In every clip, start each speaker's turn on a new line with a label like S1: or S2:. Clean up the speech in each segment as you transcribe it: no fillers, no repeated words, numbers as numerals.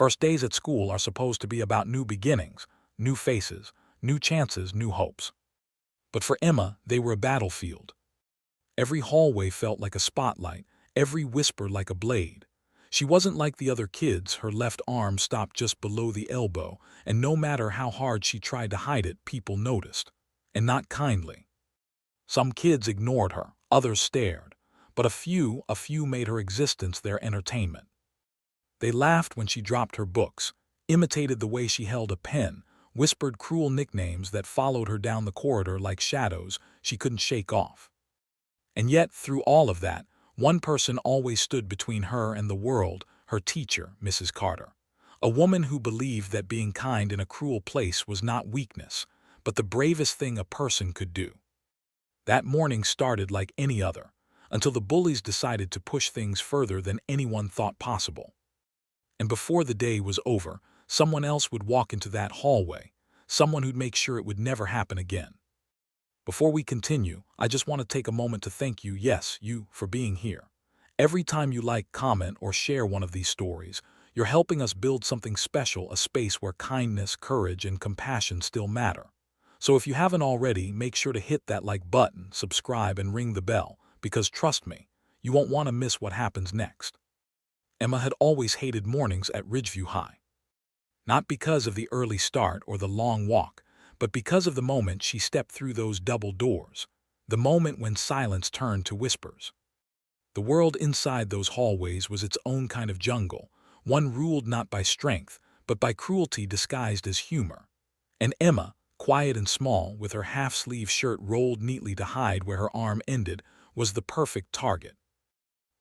S1: First days at school are supposed to be about new beginnings, new faces, new chances, new hopes. But for Emma, they were a battlefield. Every hallway felt like a spotlight, every whisper like a blade. She wasn't like the other kids, her left arm stopped just below the elbow, and no matter how hard she tried to hide it, people noticed. And not kindly. Some kids ignored her, others stared, but a few made her existence their entertainment. They laughed when she dropped her books, imitated the way she held a pen, whispered cruel nicknames that followed her down the corridor like shadows she couldn't shake off. And yet, through all of that, one person always stood between her and the world, her teacher, Mrs. Carter. A woman who believed that being kind in a cruel place was not weakness, but the bravest thing a person could do. That morning started like any other, until the bullies decided to push things further than anyone thought possible. And before the day was over, someone else would walk into that hallway, someone who'd make sure it would never happen again. Before we continue, I just want to take a moment to thank you, yes, you, for being here. Every time you like, comment, or share one of these stories, you're helping us build something special, a space where kindness, courage, and compassion still matter. So if you haven't already, make sure to hit that like button, subscribe, and ring the bell, because trust me, you won't want to miss what happens next. Emma had always hated mornings at Ridgeview High. Not because of the early start or the long walk, but because of the moment she stepped through those double doors, the moment when silence turned to whispers. The world inside those hallways was its own kind of jungle, one ruled not by strength, but by cruelty disguised as humor. And Emma, quiet and small, with her half-sleeve shirt rolled neatly to hide where her arm ended, was the perfect target.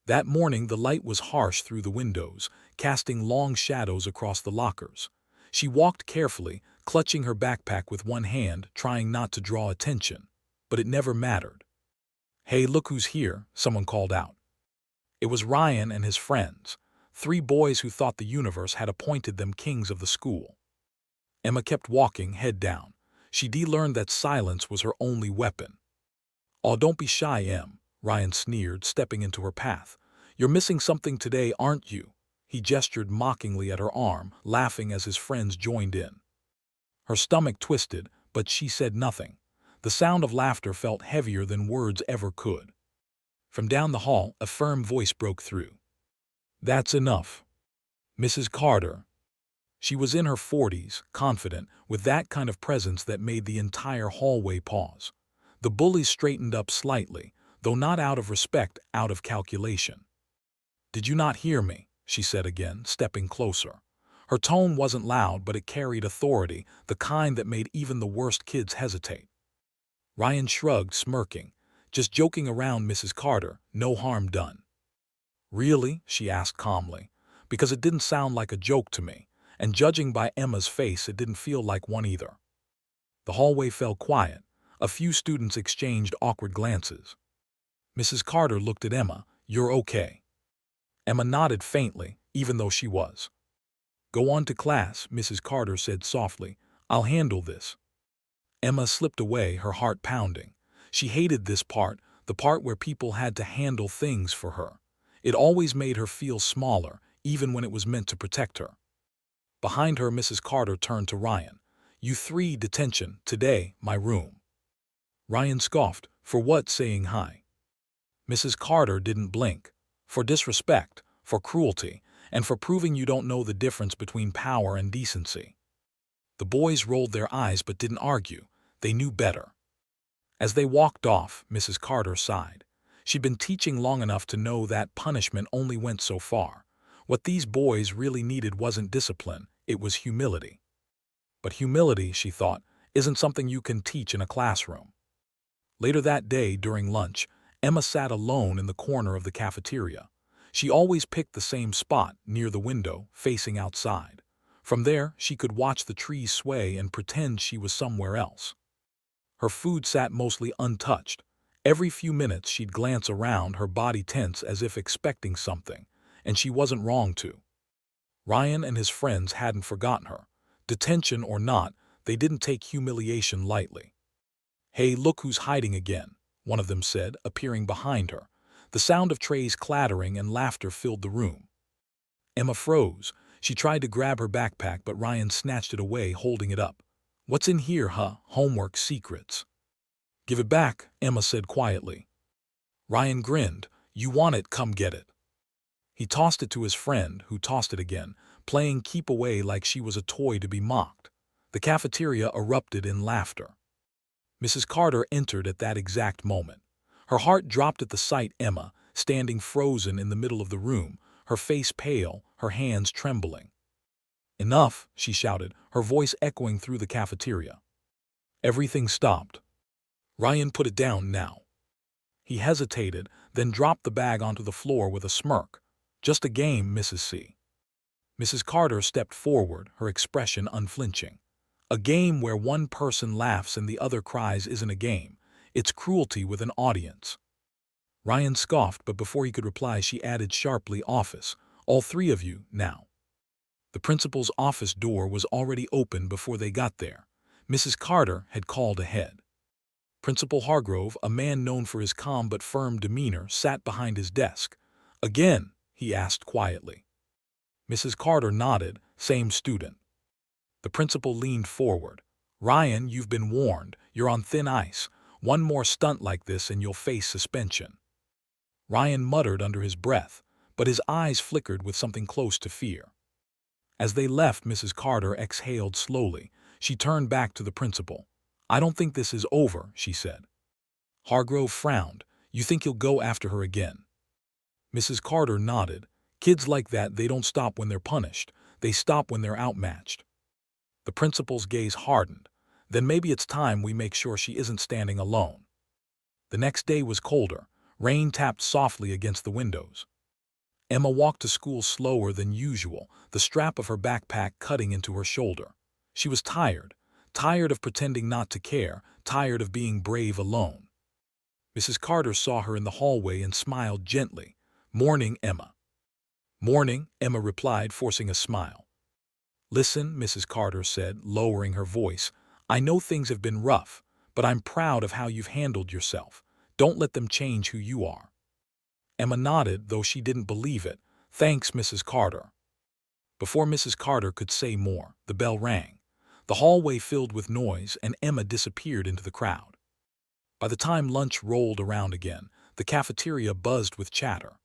S1: That morning the light was harsh through the windows, casting long shadows across the lockers. She walked carefully, clutching her backpack with one hand, trying not to draw attention. But it never mattered. "Hey, look who's here," someone called out. It was Ryan and his friends, 3 boys who thought the universe had appointed them kings of the school. Emma kept walking, head down. She'd learned that silence was her only weapon. "Oh, don't be shy, Em," Ryan sneered, stepping into her path. "You're missing something today, aren't you?" He gestured mockingly at her arm, laughing as his friends joined in. Her stomach twisted, but she said nothing. The sound of laughter felt heavier than words ever could. From down the hall, a firm voice broke through. "That's enough. Mrs. Carter." She was in her 40s, confident, with that kind of presence that made the entire hallway pause. The bullies straightened up slightly, though not out of respect, out of calculation. "Did you not hear me?" she said again, stepping closer. Her tone wasn't loud, but it carried authority, the kind that made even the worst kids hesitate. Ryan shrugged, smirking. "Just joking around, Mrs. Carter, no harm done." "Really?" she asked calmly, because it didn't sound like a joke to me, and judging by Emma's face, it didn't feel like one either. The hallway fell quiet. A few students exchanged awkward glances. Mrs. Carter looked at Emma. "You're okay?" Emma nodded faintly, even though she was. "Go on to class," Mrs. Carter said softly. "I'll handle this." Emma slipped away, her heart pounding. She hated this part, the part where people had to handle things for her. It always made her feel smaller, even when it was meant to protect her. Behind her, Mrs. Carter turned to Ryan. "You 3, detention, today, my room." Ryan scoffed. "For what, saying hi?" Mrs. Carter didn't blink. "For disrespect, for cruelty, and for proving you don't know the difference between power and decency." The boys rolled their eyes but didn't argue. They knew better. As they walked off, Mrs. Carter sighed. She'd been teaching long enough to know that punishment only went so far. What these boys really needed wasn't discipline, it was humility. But humility, she thought, isn't something you can teach in a classroom. Later that day, during lunch, Emma sat alone in the corner of the cafeteria. She always picked the same spot, near the window, facing outside. From there, she could watch the trees sway and pretend she was somewhere else. Her food sat mostly untouched. Every few minutes she'd glance around, her body tense as if expecting something, and she wasn't wrong to. Ryan and his friends hadn't forgotten her. Detention or not, they didn't take humiliation lightly. "Hey, look who's hiding again," one of them said, appearing behind her. The sound of trays clattering and laughter filled the room. Emma froze. She tried to grab her backpack, but Ryan snatched it away, holding it up. "What's in here, huh? Homework secrets." "Give it back," Emma said quietly. Ryan grinned. "You want it, come get it." He tossed it to his friend, who tossed it again, playing keep away like she was a toy to be mocked. The cafeteria erupted in laughter. Mrs. Carter entered at that exact moment. Her heart dropped at the sight Emma, standing frozen in the middle of the room, her face pale, her hands trembling. "Enough," she shouted, her voice echoing through the cafeteria. Everything stopped. Ryan put it down now. He hesitated, then dropped the bag onto the floor with a smirk. "Just a game, Mrs. C." Mrs. Carter stepped forward, her expression unflinching. "A game where one person laughs and the other cries isn't a game. It's cruelty with an audience." Ryan scoffed, but before he could reply she added sharply, "Office, all three of you, now." The principal's office door was already open before they got there. Mrs. Carter had called ahead. Principal Hargrove, a man known for his calm but firm demeanor, sat behind his desk. "Again?" he asked quietly. Mrs. Carter nodded. "Same student." The principal leaned forward. "Ryan, you've been warned. You're on thin ice. One more stunt like this and you'll face suspension." Ryan muttered under his breath, but his eyes flickered with something close to fear. As they left, Mrs. Carter exhaled slowly. She turned back to the principal. "I don't think this is over," she said. Hargrove frowned. "You think you'll go after her again?" Mrs. Carter nodded. "Kids like that, they don't stop when they're punished. They stop when they're outmatched." The principal's gaze hardened. "Then maybe it's time we make sure she isn't standing alone." The next day was colder. Rain tapped softly against the windows. Emma walked to school slower than usual, the strap of her backpack cutting into her shoulder. She was tired. Tired of pretending not to care, tired of being brave alone. Mrs. Carter saw her in the hallway and smiled gently. "Morning, Emma." "Morning," Emma replied, forcing a smile. "Listen," Mrs. Carter said, lowering her voice. "I know things have been rough, but I'm proud of how you've handled yourself. Don't let them change who you are." Emma nodded, though she didn't believe it. "Thanks, Mrs. Carter." Before Mrs. Carter could say more, the bell rang. The hallway filled with noise, and Emma disappeared into the crowd. By the time lunch rolled around again, the cafeteria buzzed with chatter.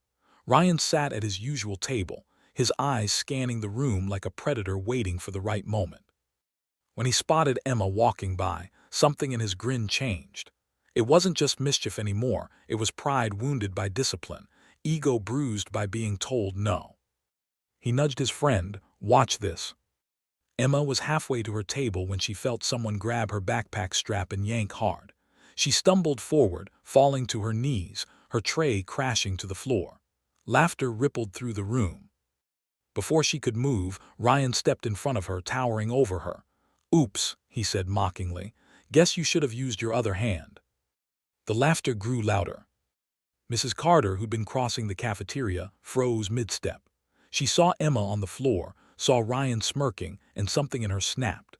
S1: Ryan sat at his usual table, his eyes scanning the room like a predator waiting for the right moment. When he spotted Emma walking by, something in his grin changed. It wasn't just mischief anymore, it was pride wounded by discipline, ego bruised by being told no. He nudged his friend. "Watch this." Emma was halfway to her table when she felt someone grab her backpack strap and yank hard. She stumbled forward, falling to her knees, her tray crashing to the floor. Laughter rippled through the room. Before she could move, Ryan stepped in front of her, towering over her. "Oops," he said mockingly. "Guess you should have used your other hand." The laughter grew louder. Mrs. Carter, who'd been crossing the cafeteria, froze mid-step. She saw Emma on the floor, saw Ryan smirking, and something in her snapped.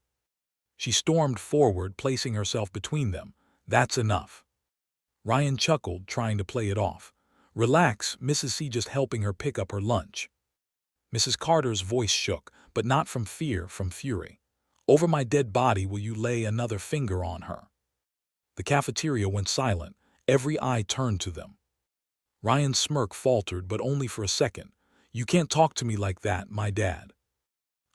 S1: She stormed forward, placing herself between them. "That's enough." Ryan chuckled, trying to play it off. "Relax, Mrs. C just helping her pick up her lunch." Mrs. Carter's voice shook, but not from fear, from fury. "Over my dead body will you lay another finger on her?" The cafeteria went silent. Every eye turned to them. Ryan's smirk faltered, but only for a second. "You can't talk to me like that, my dad."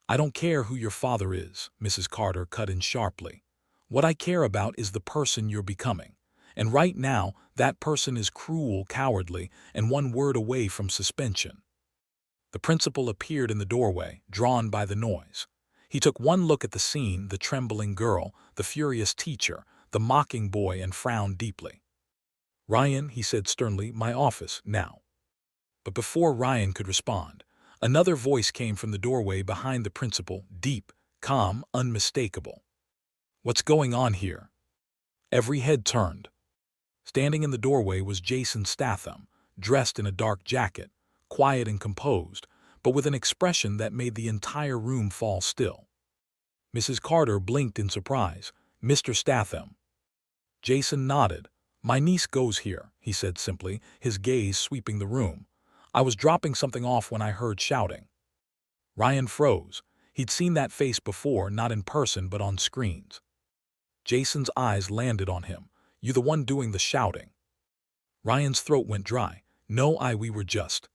S1: "I don't care who your father is," Mrs. Carter cut in sharply. "What I care about is the person you're becoming. And right now, that person is cruel, cowardly, and one word away from suspension." The principal appeared in the doorway, drawn by the noise. He took one look at the scene, the trembling girl, the furious teacher, the mocking boy, and frowned deeply. "Ryan," he said sternly, "my office, now." But before Ryan could respond, another voice came from the doorway behind the principal, deep, calm, unmistakable. "What's going on here?" Every head turned. Standing in the doorway was Jasonstatham, dressed in a dark jacket, quiet and composed, but with an expression that made the entire room fall still. Mrs. Carter blinked in surprise. "Mr. Statham." Jason nodded. "My niece goes here," he said simply, his gaze sweeping the room. "I was dropping something off when I heard shouting." Ryan froze. He'd seen that face before, not in person but on screens. Jason's eyes landed on him. "You the one doing the shouting?" Ryan's throat went dry. "No, we were just—"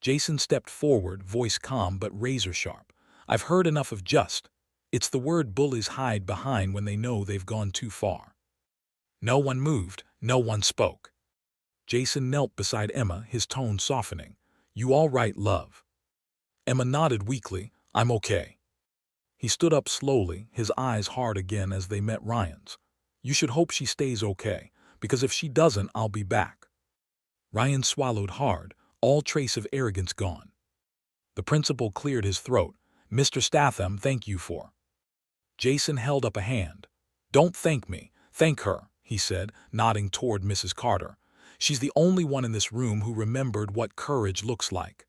S1: Jason stepped forward, voice calm but razor-sharp. "I've heard enough of just. It's the word bullies hide behind when they know they've gone too far." No one moved, no one spoke. Jason knelt beside Emma, his tone softening. "You all right, love?" Emma nodded weakly. "I'm okay." He stood up slowly, his eyes hard again as they met Ryan's. "You should hope she stays okay, because if she doesn't, I'll be back." Ryan swallowed hard, all trace of arrogance gone. The principal cleared his throat. "Mr. Statham, thank you for—" Jason held up a hand. "Don't thank me, thank her," he said, nodding toward Mrs. Carter. "She's the only one in this room who remembered what courage looks like."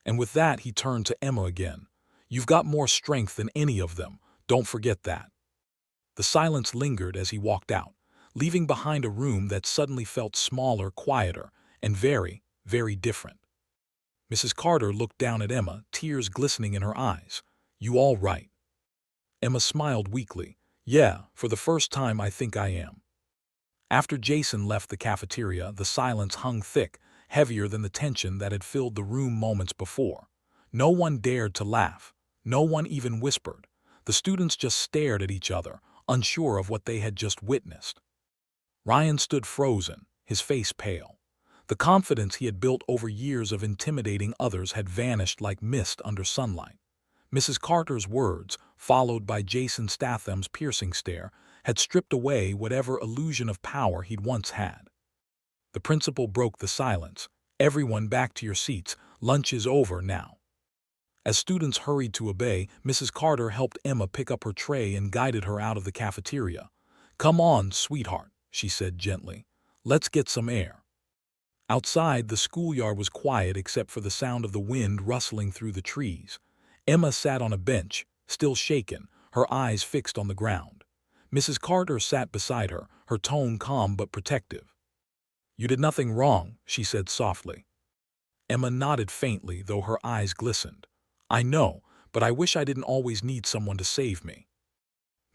S1: And with that he turned to Emma again. "You've got more strength than any of them, don't forget that." The silence lingered as he walked out, leaving behind a room that suddenly felt smaller, quieter, and very, very different. Mrs. Carter looked down at Emma, tears glistening in her eyes. "You all right?" Emma smiled weakly. "Yeah, for the first time I think I am." After Jason left the cafeteria, the silence hung thick, heavier than the tension that had filled the room moments before. No one dared to laugh. No one even whispered. The students just stared at each other, unsure of what they had just witnessed. Ryan stood frozen, his face pale. The confidence he had built over years of intimidating others had vanished like mist under sunlight. Mrs. Carter's words, followed by Jasonstatham's piercing stare, had stripped away whatever illusion of power he'd once had. The principal broke the silence. "Everyone back to your seats, lunch is over now." As students hurried to obey, Mrs. Carter helped Emma pick up her tray and guided her out of the cafeteria. "Come on, sweetheart," she said gently. "Let's get some air." Outside, the schoolyard was quiet except for the sound of the wind rustling through the trees. Emma sat on a bench, still shaken, her eyes fixed on the ground. Mrs. Carter sat beside her, her tone calm but protective. "You did nothing wrong," she said softly. Emma nodded faintly, though her eyes glistened. "I know, but I wish I didn't always need someone to save me."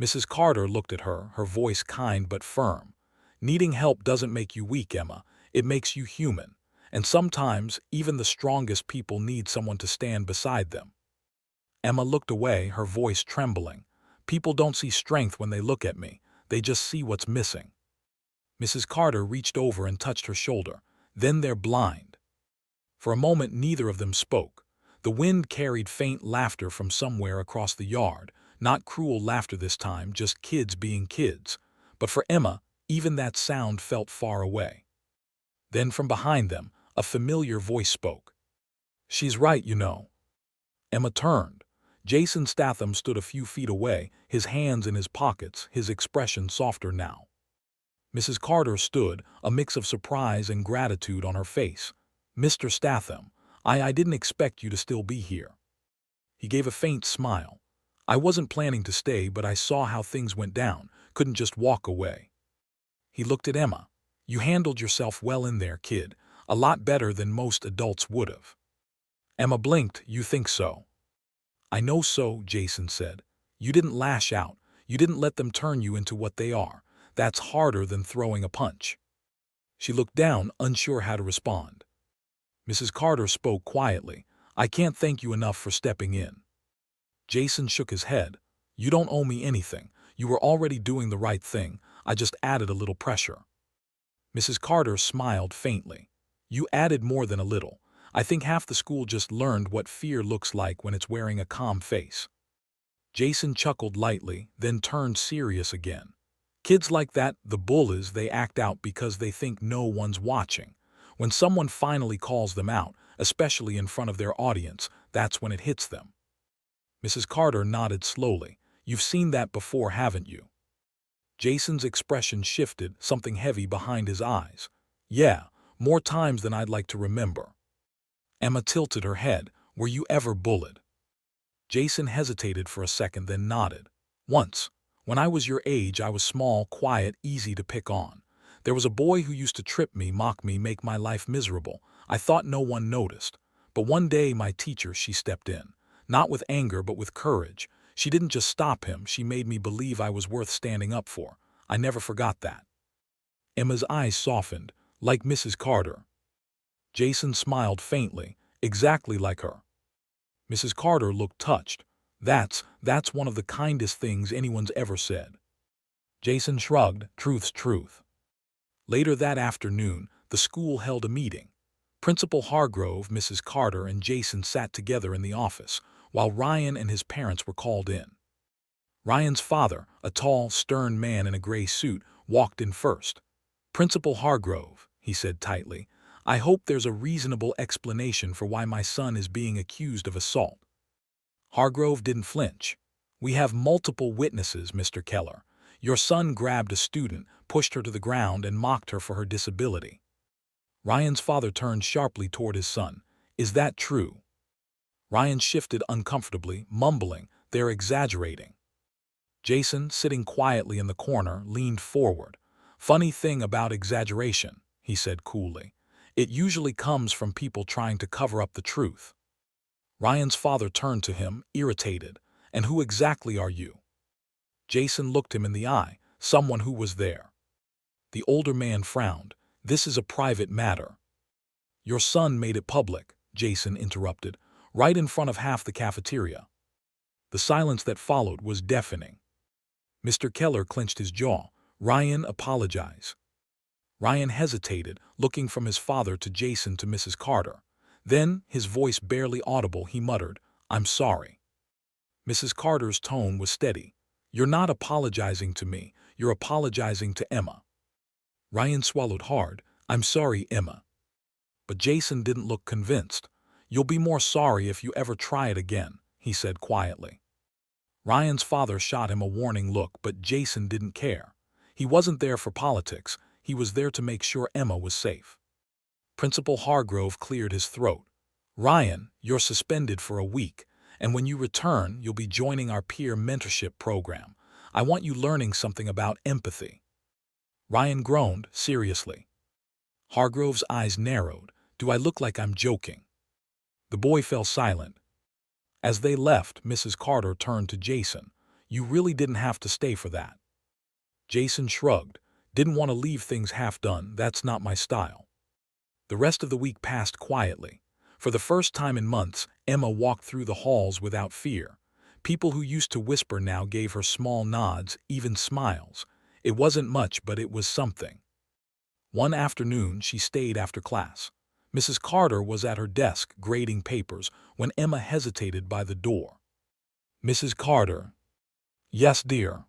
S1: Mrs. Carter looked at her, her voice kind but firm. "Needing help doesn't make you weak, Emma. It makes you human. And sometimes, even the strongest people need someone to stand beside them." Emma looked away, her voice trembling. "People don't see strength when they look at me. They just see what's missing." Mrs. Carter reached over and touched her shoulder. "Then they're blind." For a moment neither of them spoke. The wind carried faint laughter from somewhere across the yard, not cruel laughter this time, just kids being kids. But for Emma, even that sound felt far away. Then from behind them, a familiar voice spoke. "She's right, you know." Emma turned. Jasonstatham stood a few feet away, his hands in his pockets, his expression softer now. Mrs. Carter stood, a mix of surprise and gratitude on her face. "Mr. Statham, I didn't expect you to still be here." He gave a faint smile. "I wasn't planning to stay, but I saw how things went down, couldn't just walk away." He looked at Emma. "You handled yourself well in there, kid, a lot better than most adults would have." Emma blinked. "You think so?" "I know so," Jason said. "You didn't lash out. You didn't let them turn you into what they are. That's harder than throwing a punch." She looked down, unsure how to respond. Mrs. Carter spoke quietly. "I can't thank you enough for stepping in." Jason shook his head. "You don't owe me anything. You were already doing the right thing. I just added a little pressure." Mrs. Carter smiled faintly. "You added more than a little. I think half the school just learned what fear looks like when it's wearing a calm face." Jason chuckled lightly, then turned serious again. "Kids like that, the bullies, they act out because they think no one's watching. When someone finally calls them out, especially in front of their audience, that's when it hits them." Mrs. Carter nodded slowly. "You've seen that before, haven't you?" Jason's expression shifted, something heavy behind his eyes. "Yeah, more times than I'd like to remember." Emma tilted her head. "Were you ever bullied?" Jason hesitated for a second, then nodded. "Once. When I was your age, I was small, quiet, easy to pick on. There was a boy who used to trip me, mock me, make my life miserable. I thought no one noticed. But one day my teacher, she stepped in. Not with anger, but with courage. She didn't just stop him, she made me believe I was worth standing up for. I never forgot that. Emma's eyes softened, like Mrs. Carter. Jason smiled faintly, exactly like her. Mrs. Carter looked touched. That's one of the kindest things anyone's ever said. Jason shrugged, truth's truth. Later that afternoon, the school held a meeting. Principal Hargrove, Mrs. Carter, and Jason sat together in the office, while Ryan and his parents were called in. Ryan's father, a tall, stern man in a gray suit, walked in first. "Principal Hargrove," he said tightly, "I hope there's a reasonable explanation for why my son is being accused of assault." Hargrove didn't flinch. "We have multiple witnesses, Mr. Keller. Your son grabbed a student, pushed her to the ground, and mocked her for her disability." Ryan's father turned sharply toward his son. "Is that true?" Ryan shifted uncomfortably, mumbling, "They're exaggerating." Jason, sitting quietly in the corner, leaned forward. "Funny thing about exaggeration," he said coolly. "It usually comes from people trying to cover up the truth." Ryan's father turned to him, irritated. "And who exactly are you?" Jason looked him in the eye. "Someone who was there." The older man frowned. "This is a private matter." "Your son made it public," Jason interrupted, "right in front of half the cafeteria." The silence that followed was deafening. Mr. Keller clenched his jaw. "Ryan, apologize." Ryan hesitated, looking from his father to Jason to Mrs. Carter. Then, his voice barely audible, he muttered, "I'm sorry." Mrs. Carter's tone was steady. "You're not apologizing to me, you're apologizing to Emma." Ryan swallowed hard. "I'm sorry, Emma." But Jason didn't look convinced. "You'll be more sorry if you ever try it again," he said quietly. Ryan's father shot him a warning look, but Jason didn't care. He wasn't there for politics, he was there to make sure Emma was safe. Principal Hargrove cleared his throat. "Ryan, you're suspended for a week, and when you return, you'll be joining our peer mentorship program. I want you learning something about empathy." Ryan groaned, seriously. Hargrove's eyes narrowed. "Do I look like I'm joking?" The boy fell silent. As they left, Mrs. Carter turned to Jason. "You really didn't have to stay for that." Jason shrugged. "Didn't want to leave things half done, that's not my style." The rest of the week passed quietly. For the first time in months, Emma walked through the halls without fear. People who used to whisper now gave her small nods, even smiles. It wasn't much, but it was something. One afternoon, she stayed after class. Mrs. Carter was at her desk grading papers when Emma hesitated by the door. "Mrs. Carter." "Yes, dear."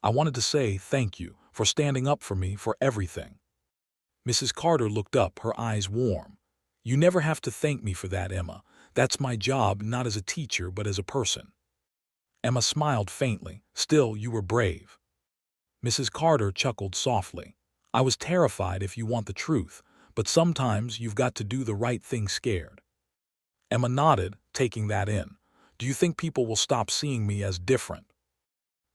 S1: "I wanted to say thank you for standing up for me, for everything." Mrs. Carter looked up, her eyes warm. "You never have to thank me for that, Emma. That's my job, not as a teacher, but as a person." Emma smiled faintly. "Still, you were brave." Mrs. Carter chuckled softly. "I was terrified, if you want the truth, but sometimes you've got to do the right thing scared." Emma nodded, taking that in. "Do you think people will stop seeing me as different?"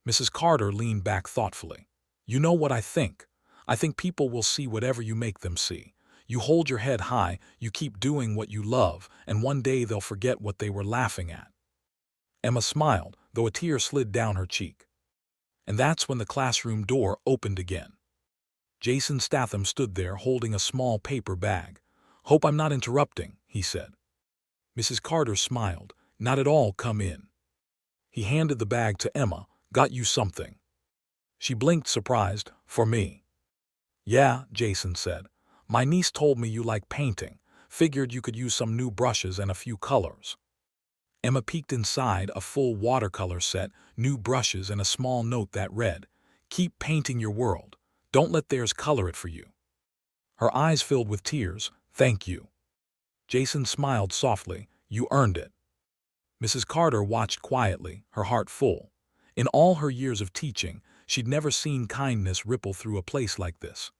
S1: Mrs. Carter leaned back thoughtfully. "You know what I think? I think people will see whatever you make them see. You hold your head high, you keep doing what you love, and one day they'll forget what they were laughing at." Emma smiled, though a tear slid down her cheek. And that's when the classroom door opened again. Jasonstatham stood there holding a small paper bag. "Hope I'm not interrupting," he said. Mrs. Carter smiled. "Not at all, come in." He handed the bag to Emma. "Got you something." She blinked, surprised. "For me?" "Yeah," Jason said. "My niece told me you like painting. Figured you could use some new brushes and a few colors." Emma peeked inside, a full watercolor set, new brushes, and a small note that read, "Keep painting your world. Don't let theirs color it for you." Her eyes filled with tears. "Thank you." Jason smiled softly. "You earned it." Mrs. Carter watched quietly, her heart full. In all her years of teaching, she'd never seen kindness ripple through a place like this.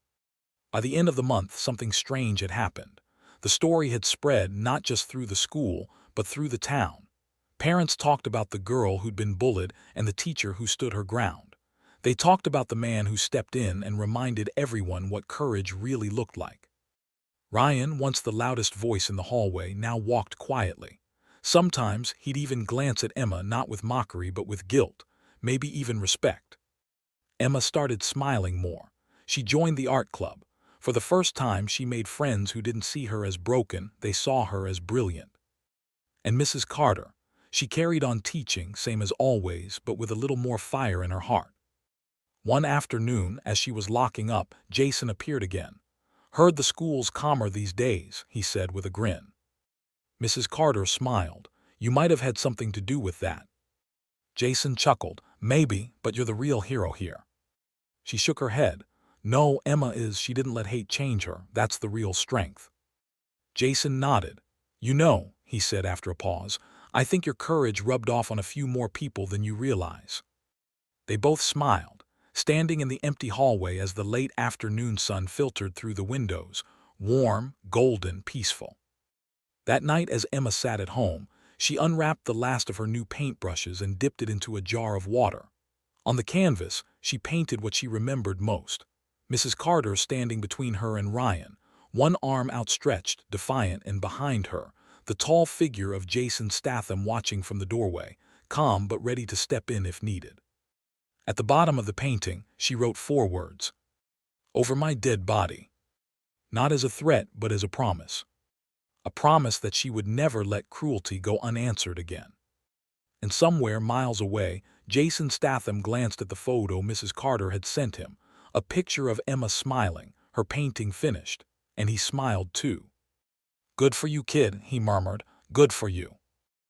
S1: By the end of the month, something strange had happened. The story had spread not just through the school, but through the town. Parents talked about the girl who'd been bullied and the teacher who stood her ground. They talked about the man who stepped in and reminded everyone what courage really looked like. Ryan, once the loudest voice in the hallway, now walked quietly. Sometimes he'd even glance at Emma not with mockery but with guilt, maybe even respect. Emma started smiling more. She joined the art club. For the first time she made friends who didn't see her as broken, they saw her as brilliant. And Mrs. Carter, she carried on teaching, same as always, but with a little more fire in her heart. One afternoon, as she was locking up, Jason appeared again. "Heard the school's calmer these days," he said with a grin. Mrs. Carter smiled. "You might have had something to do with that." Jason chuckled. "Maybe, but you're the real hero here." She shook her head. "No, Emma is. She didn't let hate change her. That's the real strength." Jason nodded. "You know," he said after a pause, "I think your courage rubbed off on a few more people than you realize." They both smiled, standing in the empty hallway as the late afternoon sun filtered through the windows, warm, golden, peaceful. That night, as Emma sat at home, she unwrapped the last of her new paintbrushes and dipped it into a jar of water. On the canvas, she painted what she remembered most: Mrs. Carter standing between her and Ryan, one arm outstretched, defiant, and behind her, the tall figure of Jasonstatham watching from the doorway, calm but ready to step in if needed. At the bottom of the painting, she wrote 4 words: "Over my dead body." Not as a threat, but as a promise. A promise that she would never let cruelty go unanswered again. And somewhere miles away, Jasonstatham glanced at the photo Mrs. Carter had sent him, a picture of Emma smiling, her painting finished, and he smiled too. "Good for you, kid," he murmured. "Good for you."